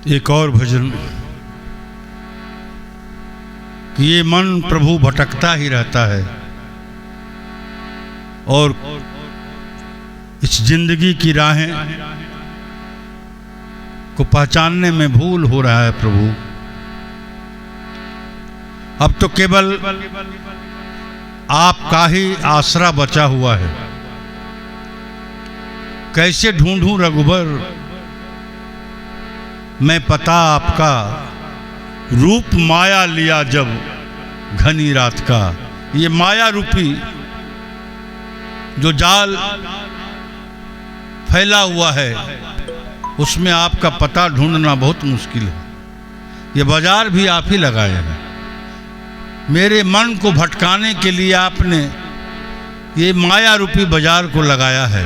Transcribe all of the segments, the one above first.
एक और भजन कि ये मन प्रभु भटकता ही रहता है और इस जिंदगी की राहें को पहचानने में भूल हो रहा है प्रभु। अब तो केवल आपका ही आसरा बचा हुआ है। कैसे ढूंढूं रघुबर मैं पता आपका, रूप माया लिया जब घनी रात का। ये माया रूपी जो जाल फैला हुआ है उसमें आपका पता ढूंढना बहुत मुश्किल है। ये बाजार भी आप ही लगाए हैं। मेरे मन को भटकाने के लिए आपने ये माया रूपी बाजार को लगाया है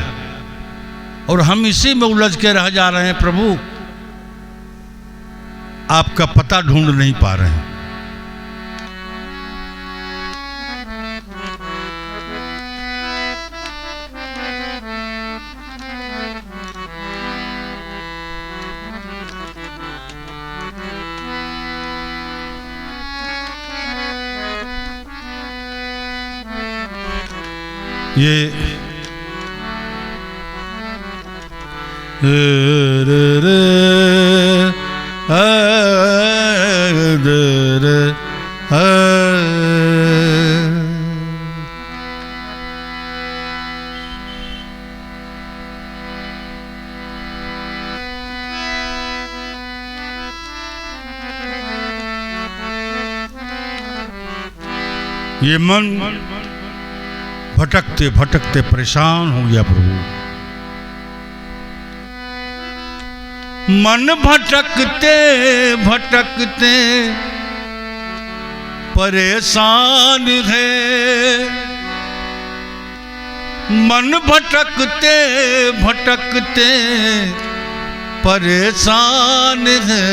और हम इसी में उलझ के रह जा रहे हैं प्रभु। आपका पता ढूंढ नहीं पा रहे हैं। ये ये मन भटकते भटकते परेशान हो गया प्रभु। मन भटकते भटकते परेशान है। मन भटकते भटकते परेशान है।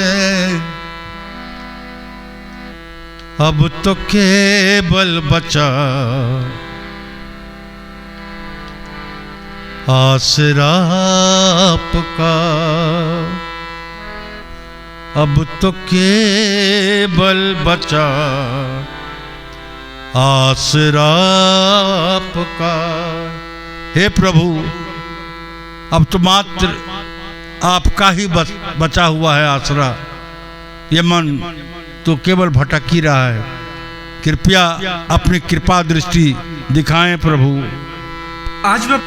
अब तो केवल बचा आसरा आपका। अब तो केवल बचा आसरा आपका। हे प्रभु, अब तो मात्र आपका ही बचा हुआ है आसरा। ये मन तो केवल भटक ही रहा है। कृपया अपनी कृपा दृष्टि दिखाएं प्रभु। आज मैं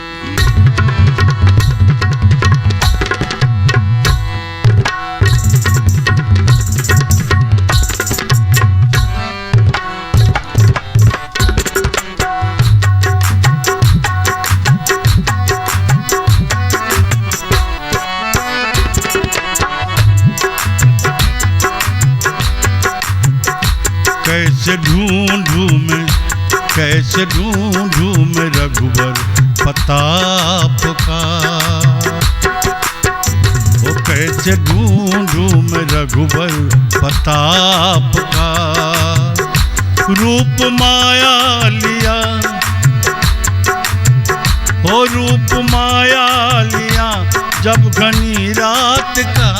कैसे ढूंढूं मैं, कैसे ढूंढूं मैं रघुबर पता आपका। वो कैसे ढूंढूं मैं रघुबर पता आपका। रूप माया लिया, ओ रूप माया लिया जब घनी रात का।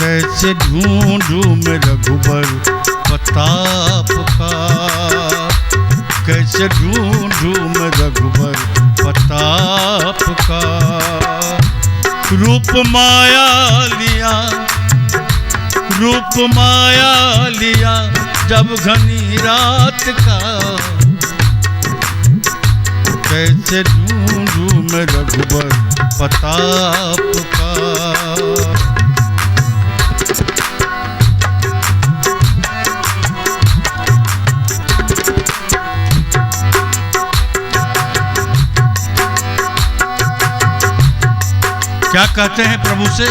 कैसे ढूंढूं मैं रघुबर पता आपका। कैसे ढूंढूं मैं रघुबर पता आपका। रूप माया लिया, रूप माया लिया जब घनी रात का। कैसे ढूंढूं मैं रघुबर पता आपका। क्या कहते हैं प्रभु से?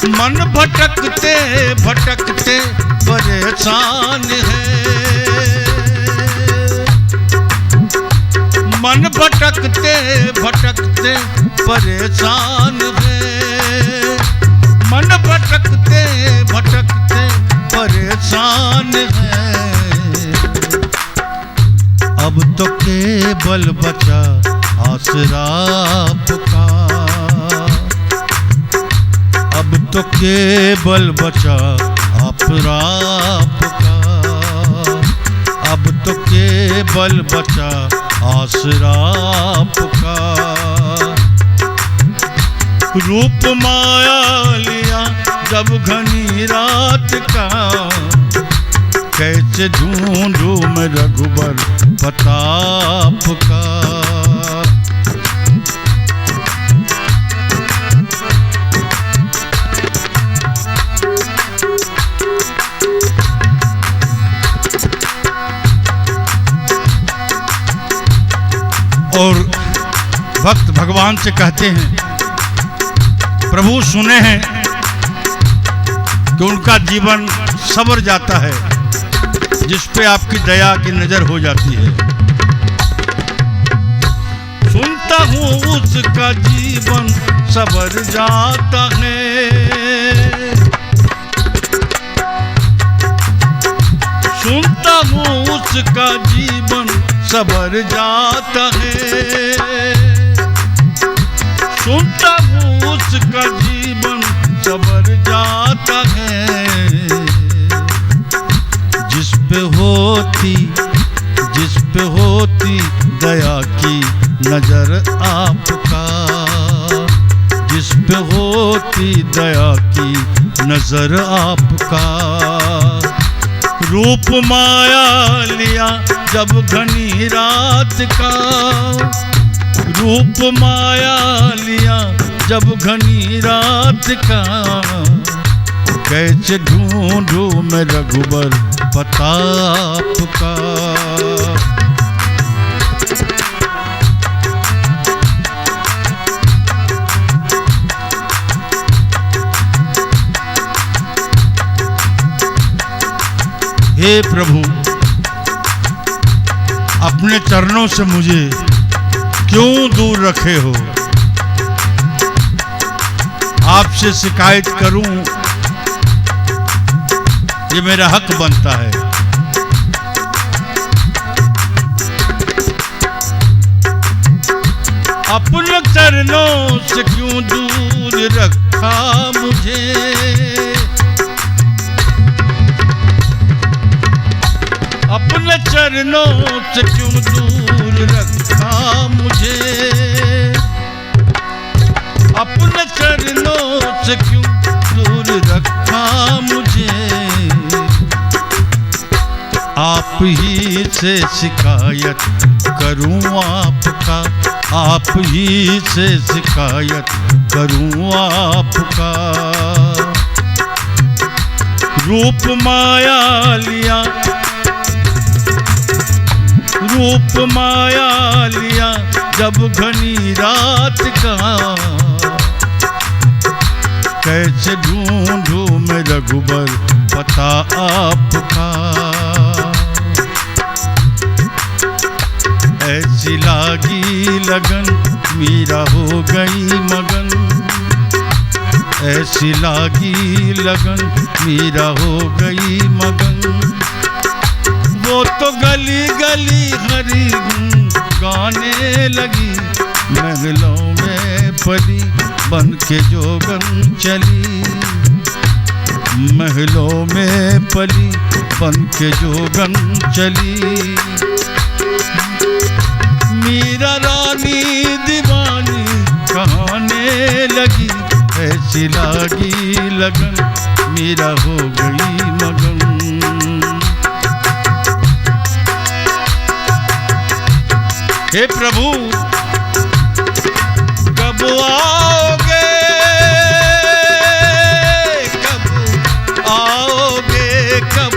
मन भटकते भटकते परेशान है। मन भटकते भटकते परेशान है। मन भटकते भटकते परेशान है। अब तो केवल बचा आसरा आपका। अब तो केवल बचा आपका, अब तो केवल बचा आसरा आपका। रूप माया लिया जब घनी रात का, कैसे ढूंढूं मैं रघुबर प्रताप का। और भक्त भगवान से कहते हैं, प्रभु सुने हैं कि उनका जीवन सवर जाता है जिस पे आपकी दया की नजर हो जाती है। सुनता हूँ उसका जीवन सवर जाता है, सुनता हूँ उसका जीवन सवर जाता है, सुनता हूँ उसका जीवन सवर जाता है। जिस पे होती दया की नजर आपका, जिस पे होती दया की नजर आपका। रूप माया लिया जब घनी रात का, रूप माया लिया जब घनी रात का, कैसे ढूंढूं मैं रघुबर प्रताप का। हे प्रभु, अपने चरणों से मुझे क्यों दूर रखे हो? आपसे शिकायत करूं ये मेरा हक बनता है। अपने चरणों से क्यों दूर रखा मुझे? अपने चरणों से क्यों दूर रखा मुझे? अपने चरणों से क्यों दूर रखा मुझे? आप ही से शिकायत करूं आपका, आप ही से शिकायत करूं आपका। रूप माया लिया, रूप माया लिया जब घनी रात का, कैसे ढूंढूं मैं रघुबर प्रताप का। ऐसी लागी लगन मीरा हो गई मगन, ऐसी लागी लगन मीरा हो गई मगन। वो तो गली गली हरी गाने लगी, महलों में पली बन के जोगन चली, महलों में पली बन के जोगन चली। मीरा रानी दीवानी कहाने लगी, ऐसी लागी लगन मीरा हो गई मगन। हे प्रभु, कब आओगे, कब आओगे, कब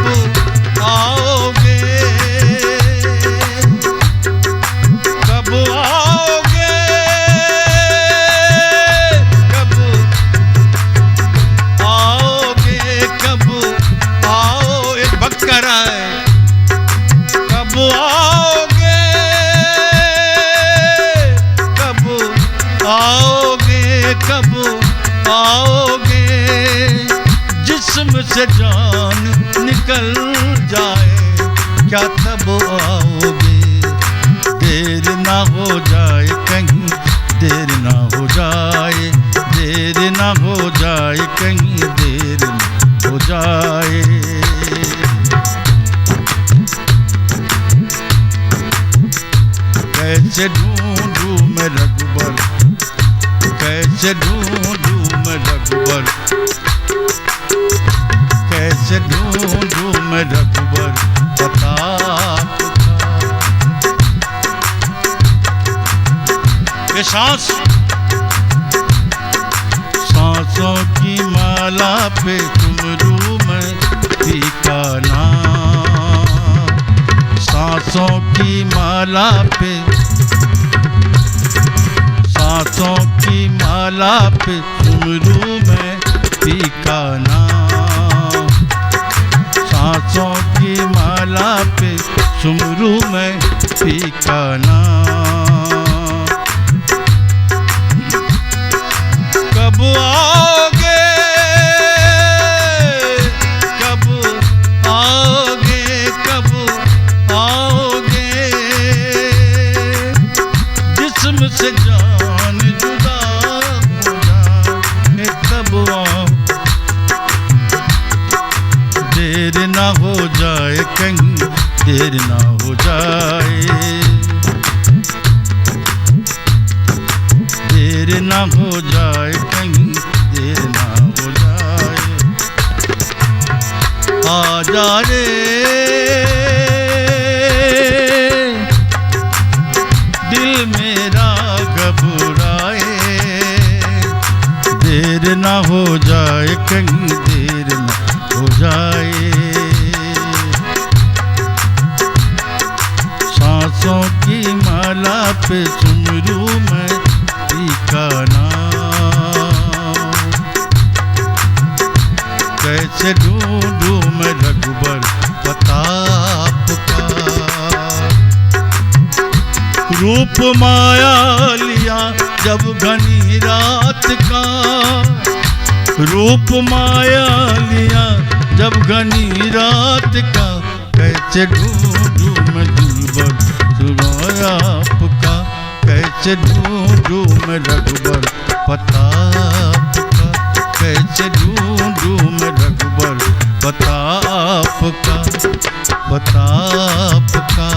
आओगे, कब आओगे, कब आओगे, कब आओ। एक भक्त कह रहा है, कब आओगे, आओगे, कब आओगे। जिस्म से जान निकल जाए क्या तब आओगे? देर ना हो जाए कहीं कैसे ढूंढूं मैं रघुबर, कैसे ढूंढूं मैं रघुबर, कैसे ढूंढूं मैं रघुबर पता ये सांसों की माला पे डुमरू मैं फीका नाम, सांसों की माला पे, सांसों की माला पे डुमरू मैं फीका नाम, सांसों की माला पे डुमरू मैं फीका नाम। कब आओगे, कब आओगे, कब आओगे, जिस्म से जान जुदा हो जाए, कब आओ, देर ना हो जाए कहीं, देर ना हो जाए, देर ना हो जाए कहीं, देर ना हो जाए, आजा रे दिल मेरा घबराए, देर ना हो जाए कहीं, देर ना हो जाए, सांसों की माला पे सुमरू मैं फीका नाम, कैसे ढूंढूं मैं रघुबर प्रताप का, रूप माया लिया जब घनी रात का, रूप माया लिया जब घनी रात का, कैसे ढूंढूं मैं दिलबर सुरायाप का, कैसे ढूंढूं मैं रघुबर प्रताप का, कैसे ढूंढूं मैं रघुबर प्रताप का, प्रताप का,